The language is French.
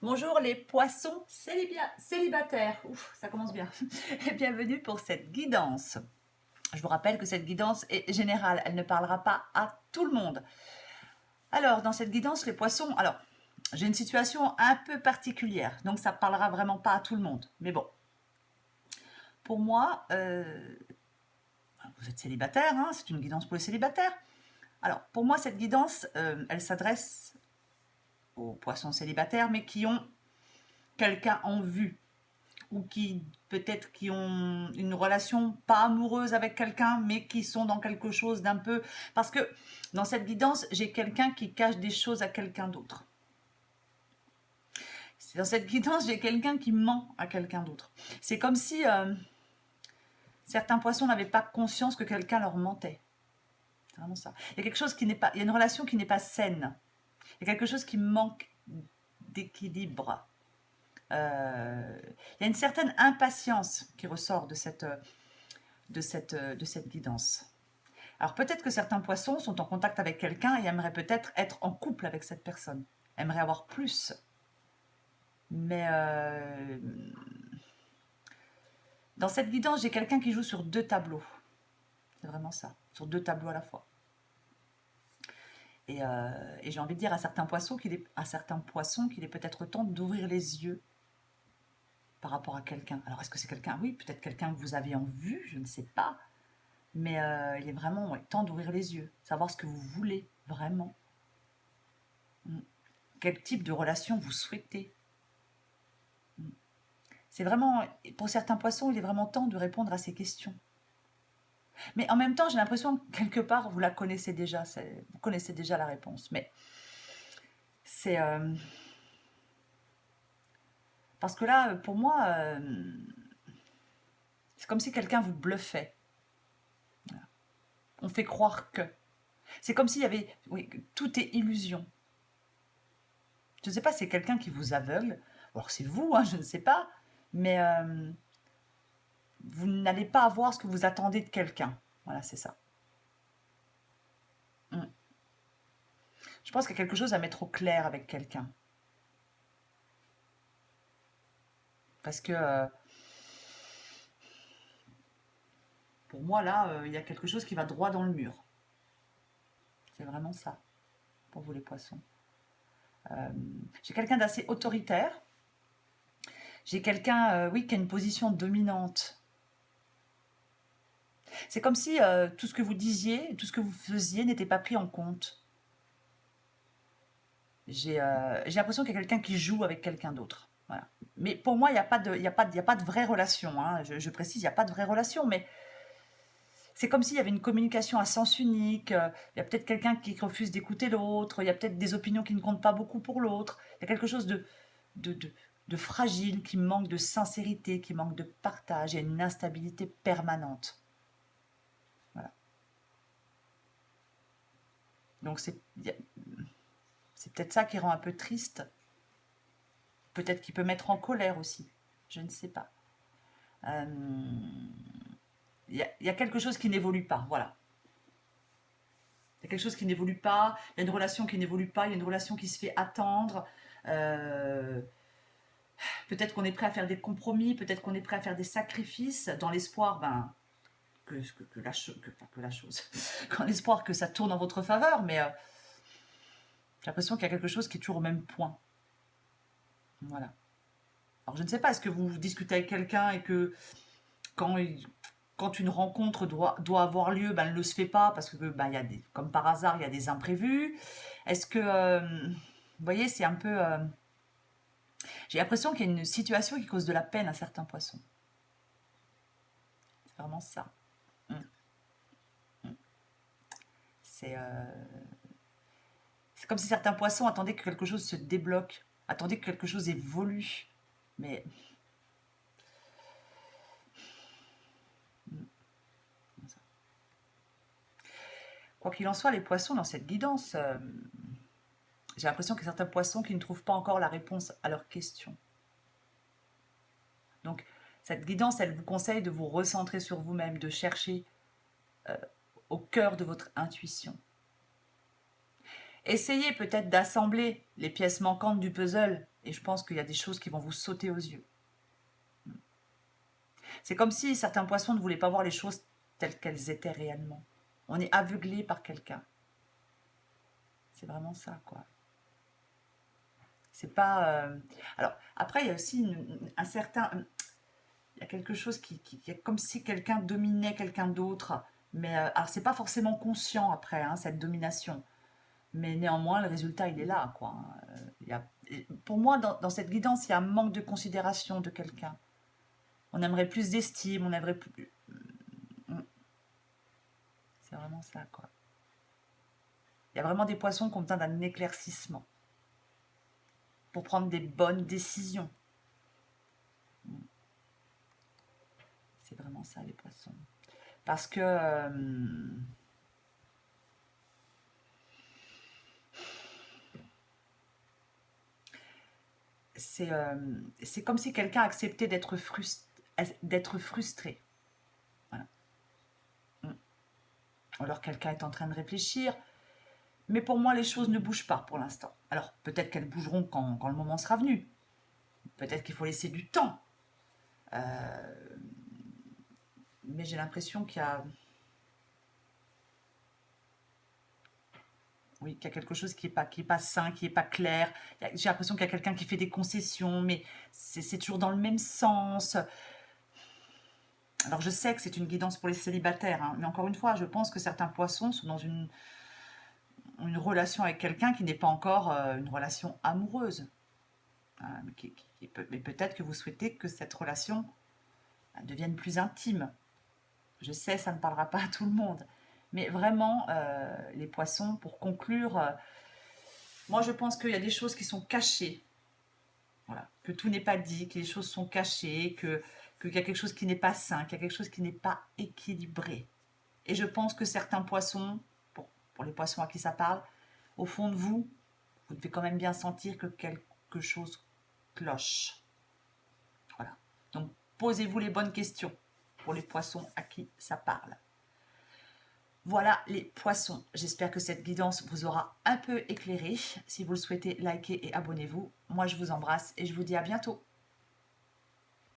Bonjour les poissons célibataires. Ouf, ça commence bien. Et bienvenue pour cette guidance. Je vous rappelle que cette guidance est générale, elle ne parlera pas à tout le monde. Alors, dans cette guidance, les poissons, j'ai une situation un peu particulière, donc ça ne parlera vraiment pas à tout le monde. Mais bon, pour moi, vous êtes célibataire, hein, c'est une guidance pour les célibataires. Alors, pour moi, cette guidance, elle s'adresse aux poissons célibataires, mais qui ont quelqu'un en vue, ou qui peut-être qui ont une relation pas amoureuse avec quelqu'un, mais qui sont dans quelque chose d'un peu... Parce que dans cette guidance, j'ai quelqu'un qui cache des choses à quelqu'un d'autre. Dans cette guidance, j'ai quelqu'un qui ment à quelqu'un d'autre. C'est comme si certains poissons n'avaient pas conscience que quelqu'un leur mentait. C'est vraiment ça. Il y a quelque chose qui n'est pas... Il y a une relation qui n'est pas saine. Il y a quelque chose qui manque d'équilibre. Il y a une certaine impatience qui ressort de cette guidance. Alors peut-être que certains poissons sont en contact avec quelqu'un et aimeraient peut-être être en couple avec cette personne, aimeraient avoir plus. Mais dans cette guidance, j'ai quelqu'un qui joue sur deux tableaux. C'est vraiment ça, sur deux tableaux à la fois. Et j'ai envie de dire à certains poissons qu'il est peut-être temps d'ouvrir les yeux par rapport à quelqu'un. Alors est-ce que c'est quelqu'un? Oui, peut-être quelqu'un que vous avez en vue, je ne sais pas. Mais il est vraiment temps d'ouvrir les yeux, savoir ce que vous voulez vraiment. Quel type de relation vous souhaitez. C'est vraiment, pour certains poissons, il est vraiment temps de répondre à ces questions. Mais en même temps, j'ai l'impression que quelque part, vous la connaissez déjà, vous connaissez déjà la réponse. Mais c'est... parce que là, pour moi, c'est comme si quelqu'un vous bluffait. On fait croire que. C'est comme s'il y avait... Oui, que tout est illusion. Je ne sais pas, c'est quelqu'un qui vous aveugle. Alors c'est vous, hein, je ne sais pas. Mais vous n'allez pas avoir ce que vous attendez de quelqu'un. Voilà, c'est ça. Je pense qu'il y a quelque chose à mettre au clair avec quelqu'un. Parce que pour moi, là, il y a quelque chose qui va droit dans le mur. C'est vraiment ça, pour vous les poissons. J'ai quelqu'un d'assez autoritaire. J'ai quelqu'un, oui, qui a une position dominante. C'est comme si tout ce que vous disiez, tout ce que vous faisiez n'était pas pris en compte. J'ai l'impression qu'il y a quelqu'un qui joue avec quelqu'un d'autre. Voilà. Mais pour moi, il n'y a, a pas de vraie relation. Hein. Je précise, il n'y a pas de vraie relation, mais c'est comme s'il y avait une communication à sens unique. Il y a peut-être quelqu'un qui refuse d'écouter l'autre. Il y a peut-être des opinions qui ne comptent pas beaucoup pour l'autre. Il y a quelque chose de, de, de fragile, qui manque de sincérité, qui manque de partage. Il y a une instabilité permanente. Voilà. Donc c'est peut-être ça qui rend un peu triste. Peut-être qu'il peut mettre en colère aussi. Je ne sais pas. Euh, il y a quelque chose qui n'évolue pas. Voilà. Il y a quelque chose qui n'évolue pas, il y a une relation qui n'évolue pas, il y a une relation qui se fait attendre. Euh, Peut-être qu'on est prêt à faire des compromis, peut-être qu'on est prêt à faire des sacrifices dans l'espoir que la chose, dans l'espoir que ça tourne en votre faveur, mais j'ai l'impression qu'il y a quelque chose qui est toujours au même point. Voilà. Alors je ne sais pas, est-ce que vous discutez avec quelqu'un et que quand, quand une rencontre doit avoir lieu, ben, elle ne se fait pas parce que ben, comme par hasard, il y a des imprévus. Est-ce que, vous voyez, c'est un peu... j'ai l'impression qu'il y a une situation qui cause de la peine à certains poissons. C'est vraiment ça. Mm. Mm. C'est c'est comme si certains poissons attendaient que quelque chose se débloque, attendaient que quelque chose évolue. Mais quoi qu'il en soit, les poissons dans cette guidance, j'ai l'impression qu'il y a certains poissons qui ne trouvent pas encore la réponse à leurs questions. Donc, cette guidance, elle vous conseille de vous recentrer sur vous-même, de chercher au cœur de votre intuition. Essayez peut-être d'assembler les pièces manquantes du puzzle et je pense qu'il y a des choses qui vont vous sauter aux yeux. C'est comme si certains poissons ne voulaient pas voir les choses telles qu'elles étaient réellement. On est aveuglé par quelqu'un. C'est vraiment ça, quoi. C'est pas... Alors, après, il y a aussi un certain... Il y a quelque chose qui est comme si quelqu'un dominait quelqu'un d'autre. Mais alors, c'est pas forcément conscient après, hein, cette domination. Mais néanmoins, le résultat, il est là, quoi. Pour moi, dans cette guidance, il y a un manque de considération de quelqu'un. On aimerait plus d'estime, on aimerait plus... C'est vraiment ça, quoi. Il y a vraiment des poissons qui ont besoin d'un éclaircissement pour prendre des bonnes décisions. C'est vraiment ça, les poissons. Parce que... c'est comme si quelqu'un acceptait d'être frustré. Voilà. Alors quelqu'un est en train de réfléchir, mais pour moi les choses ne bougent pas pour l'instant. Alors peut-être qu'elles bougeront quand le moment sera venu. Peut-être qu'il faut laisser du temps. Mais j'ai l'impression qu'il y a... Oui, qu'il y a quelque chose qui est pas sain, qui n'est pas clair. J'ai l'impression qu'il y a quelqu'un qui fait des concessions, mais c'est toujours dans le même sens. Alors je sais que c'est une guidance pour les célibataires, hein, mais encore une fois, je pense que certains poissons sont dans une relation avec quelqu'un qui n'est pas encore une relation amoureuse. Mais peut-être que vous souhaitez que cette relation devienne plus intime. Je sais, ça ne parlera pas à tout le monde. Mais vraiment, les poissons, pour conclure, moi je pense qu'il y a des choses qui sont cachées. Voilà. Que tout n'est pas dit, que les choses sont cachées, qu'il y a quelque chose qui n'est pas sain, qu'il y a quelque chose qui n'est pas équilibré. Et je pense que certains poissons, pour les poissons à qui ça parle, au fond de vous, vous devez quand même bien sentir que quelque chose cloche. Voilà. Donc, posez-vous les bonnes questions pour les poissons à qui ça parle. Voilà les poissons. J'espère que cette guidance vous aura un peu éclairé. Si vous le souhaitez, likez et abonnez-vous. Moi, je vous embrasse et je vous dis à bientôt.